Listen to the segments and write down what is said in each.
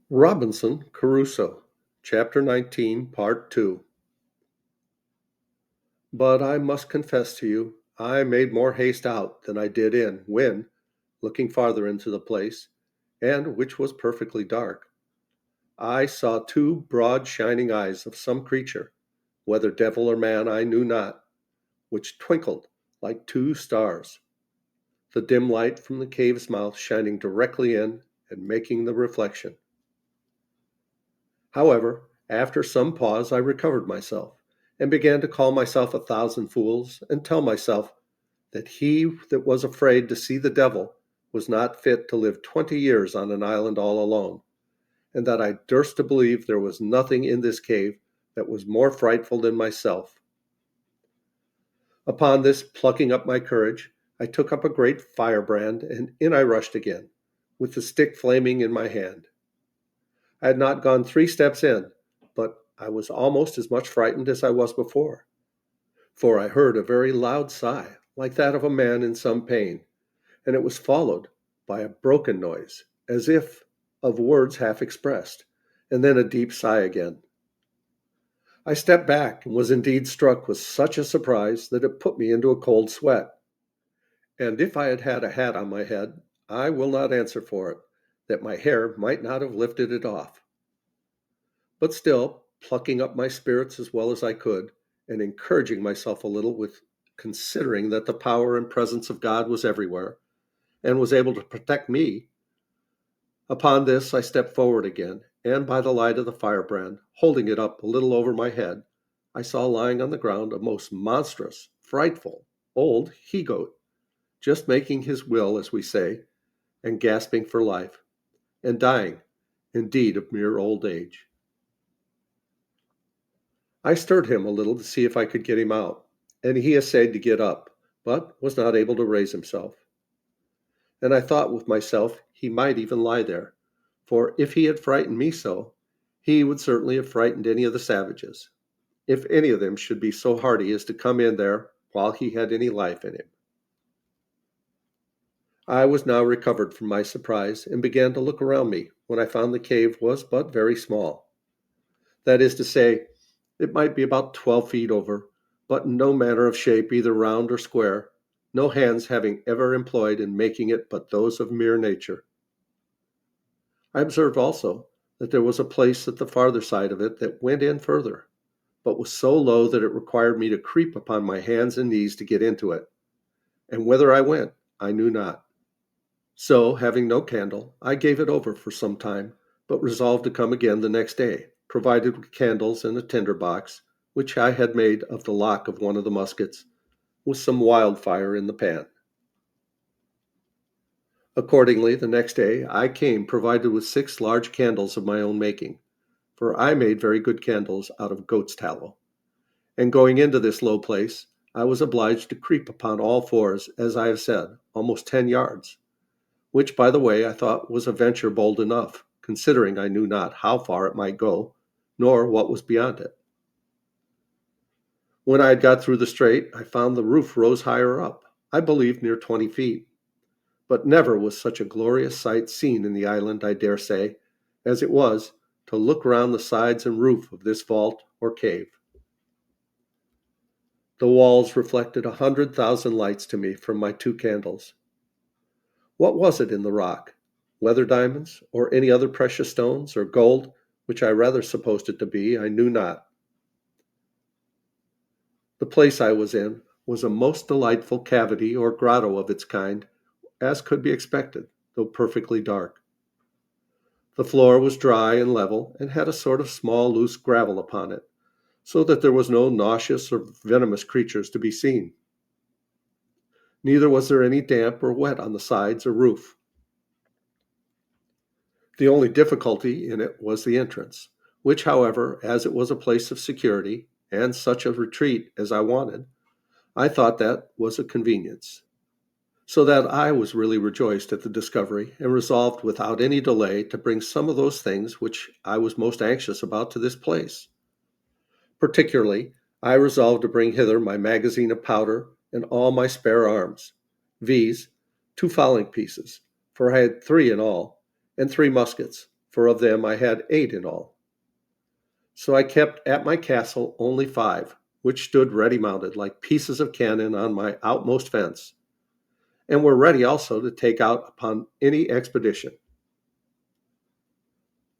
Robinson Crusoe, Chapter 19, Part 2. But I must confess to you, I made more haste out than I did in when, looking farther into the place, and which was perfectly dark, I saw two broad shining eyes of some creature, whether devil or man I knew not, which twinkled like two stars, the dim light from the cave's mouth shining directly in and making the reflection. However, after some pause I recovered myself, and began to call myself a thousand fools, and tell myself that he that was afraid to see the devil was not fit to live 20 years on an island all alone, and that I durst to believe there was nothing in this cave that was more frightful than myself. Upon this plucking up my courage, I took up a great firebrand, and in I rushed again, with the stick flaming in my hand. I had not gone 3 steps in, but I was almost as much frightened as I was before, for I heard a very loud sigh, like that of a man in some pain, and it was followed by a broken noise, as if of words half expressed, and then a deep sigh again. I stepped back and was indeed struck with such a surprise that it put me into a cold sweat. And if I had had a hat on my head, I will not answer for it, that my hair might not have lifted it off. But still, plucking up my spirits as well as I could, and encouraging myself a little with considering that the power and presence of God was everywhere, and was able to protect me, upon this I stepped forward again, and by the light of the firebrand, holding it up a little over my head, I saw lying on the ground a most monstrous, frightful, old he-goat, just making his will, as we say, and gasping for life, and dying, indeed, of mere old age. I stirred him a little to see if I could get him out, and he essayed to get up, but was not able to raise himself. And I thought with myself he might even lie there, for if he had frightened me so, he would certainly have frightened any of the savages, if any of them should be so hardy as to come in there while he had any life in him. I was now recovered from my surprise, and began to look around me, when I found the cave was but very small. That is to say, it might be about 12 feet over, but in no manner of shape either round or square, no hands having ever employed in making it but those of mere nature. I observed also that there was a place at the farther side of it that went in further, but was so low that it required me to creep upon my hands and knees to get into it, and whither I went I knew not. So, having no candle, I gave it over for some time, but resolved to come again the next day, provided with candles and a tinder box, which I had made of the lock of one of the muskets, with some wildfire in the pan. Accordingly, the next day I came provided with 6 large candles of my own making, for I made very good candles out of goat's tallow. And going into this low place, I was obliged to creep upon all fours, as I have said, almost 10 yards, which, by the way, I thought was a venture bold enough, considering I knew not how far it might go, nor what was beyond it. When I had got through the strait, I found the roof rose higher up, I believe near 20 feet. But never was such a glorious sight seen in the island, I dare say, as it was to look round the sides and roof of this vault or cave. The walls reflected 100,000 lights to me from my 2 candles. What was it in the rock? Weather diamonds, or any other precious stones, or gold, which I rather supposed it to be, I knew not. The place I was in was a most delightful cavity or grotto of its kind, as could be expected, though perfectly dark. The floor was dry and level, and had a sort of small loose gravel upon it, so that there was no nauseous or venomous creatures to be seen. Neither was there any damp or wet on the sides or roof. The only difficulty in it was the entrance, which, however, as it was a place of security, and such a retreat as I wanted, I thought that was a convenience. So that I was really rejoiced at the discovery, and resolved without any delay to bring some of those things which I was most anxious about to this place. Particularly, I resolved to bring hither my magazine of powder and all my spare arms, viz., 2 fowling pieces, for I had 3 in all, and 3 muskets, for of them I had 8 in all. So I kept at my castle only 5, which stood ready mounted like pieces of cannon on my outmost fence, and were ready also to take out upon any expedition.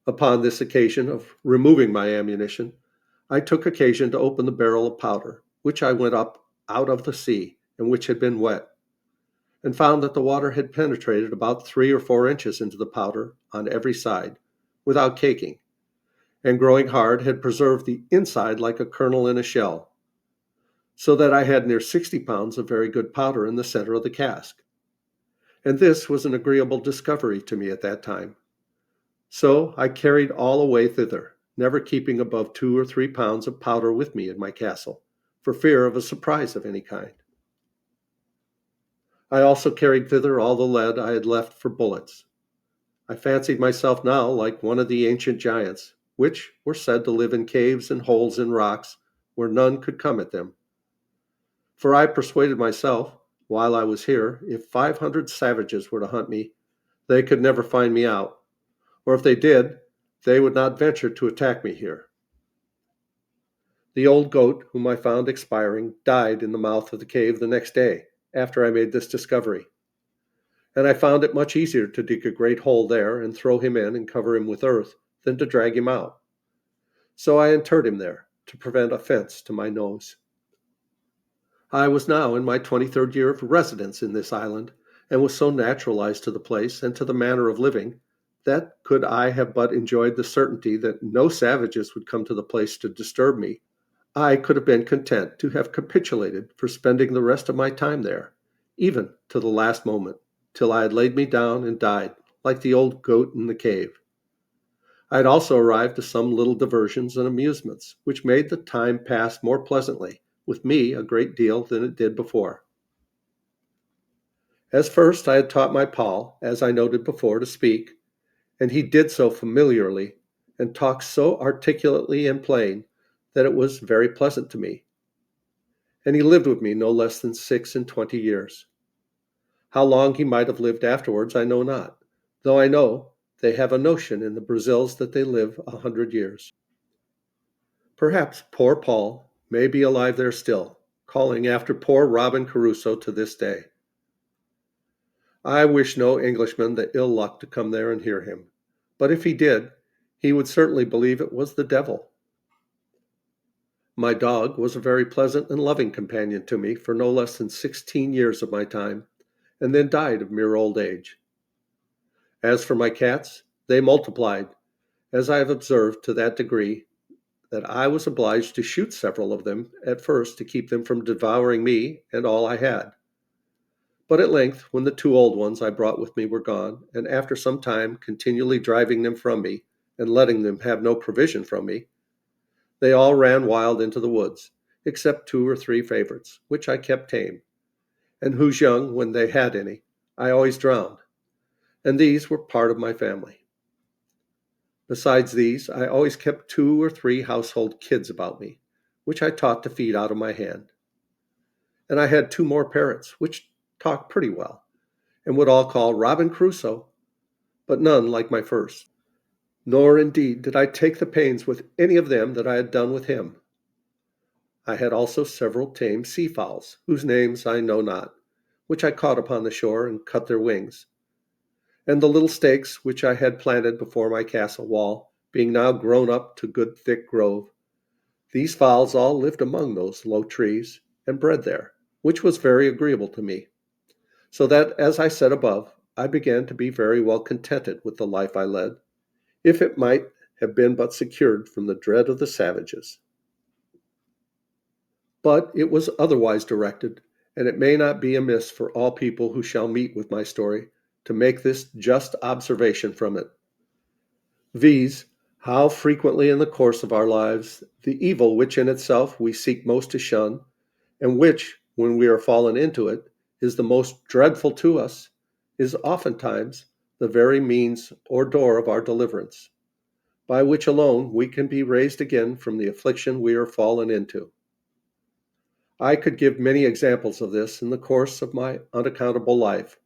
Upon this occasion of removing my ammunition, I took occasion to open the barrel of powder, which I went up out of the sea, and which had been wet, and found that the water had penetrated about 3 or 4 inches into the powder on every side, without caking, and growing hard had preserved the inside like a kernel in a shell, so that I had near 60 pounds of very good powder in the center of the cask. And this was an agreeable discovery to me at that time. So I carried all away thither, never keeping above 2 or 3 pounds of powder with me in my castle, for fear of a surprise of any kind. I also carried thither all the lead I had left for bullets. I fancied myself now like one of the ancient giants, which were said to live in caves and holes in rocks where none could come at them. For I persuaded myself, while I was here, if 500 savages were to hunt me, they could never find me out, or if they did, they would not venture to attack me here. The old goat, whom I found expiring, died in the mouth of the cave the next day, after I made this discovery, and I found it much easier to dig a great hole there and throw him in and cover him with earth than to drag him out. So I interred him there, to prevent offense to my nose. I was now in my 23rd year of residence in this island, and was so naturalized to the place and to the manner of living, that could I have but enjoyed the certainty that no savages would come to the place to disturb me, I could have been content to have capitulated for spending the rest of my time there, even to the last moment, till I had laid me down and died, like the old goat in the cave. I had also arrived to some little diversions and amusements, which made the time pass more pleasantly, with me a great deal than it did before. As first I had taught my Paul, as I noted before, to speak, and he did so familiarly, and talked so articulately and plain, that it was very pleasant to me. And he lived with me no less than 26 years. How long he might have lived afterwards I know not, though I know they have a notion in the Brazils that they live 100 years. Perhaps poor Paul may be alive there still, calling after poor Robin Crusoe to this day. I wish no Englishman the ill luck to come there and hear him, but if he did, he would certainly believe it was the devil. My dog was a very pleasant and loving companion to me for no less than 16 years of my time, and then died of mere old age. As for my cats, they multiplied, as I have observed, to that degree that I was obliged to shoot several of them at first to keep them from devouring me and all I had. But at length, when the 2 old ones I brought with me were gone, and after some time continually driving them from me, and letting them have no provision from me, they all ran wild into the woods, except 2 or 3 favorites, which I kept tame, and whose young, when they had any, I always drowned, and these were part of my family. Besides these, I always kept 2 or 3 household kids about me, which I taught to feed out of my hand. And I had 2 more parrots, which talked pretty well, and would all call Robin Crusoe, but none like my first. Nor indeed did I take the pains with any of them that I had done with him. I had also several tame sea-fowls, whose names I know not, which I caught upon the shore and cut their wings. And the little stakes which I had planted before my castle wall, being now grown up to good thick grove, these fowls all lived among those low trees, and bred there, which was very agreeable to me. So that, as I said above, I began to be very well contented with the life I led, if it might have been but secured from the dread of the savages. But it was otherwise directed, and it may not be amiss for all people who shall meet with my story to make this just observation from it, viz., how frequently in the course of our lives the evil which in itself we seek most to shun, and which, when we are fallen into it, is the most dreadful to us, is oftentimes the very means or door of our deliverance, by which alone we can be raised again from the affliction we are fallen into. I could give many examples of this in the course of my unaccountable life,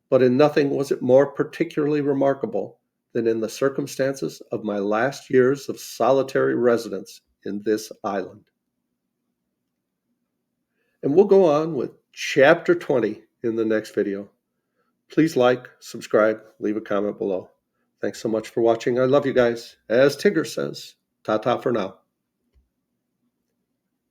but in nothing was it more particularly remarkable than in the circumstances of my last years of solitary residence in this island. And we'll go on with Chapter 20 in the next video. Please like, subscribe, leave a comment below. Thanks so much for watching. I love you guys. As Tigger says, ta-ta for now.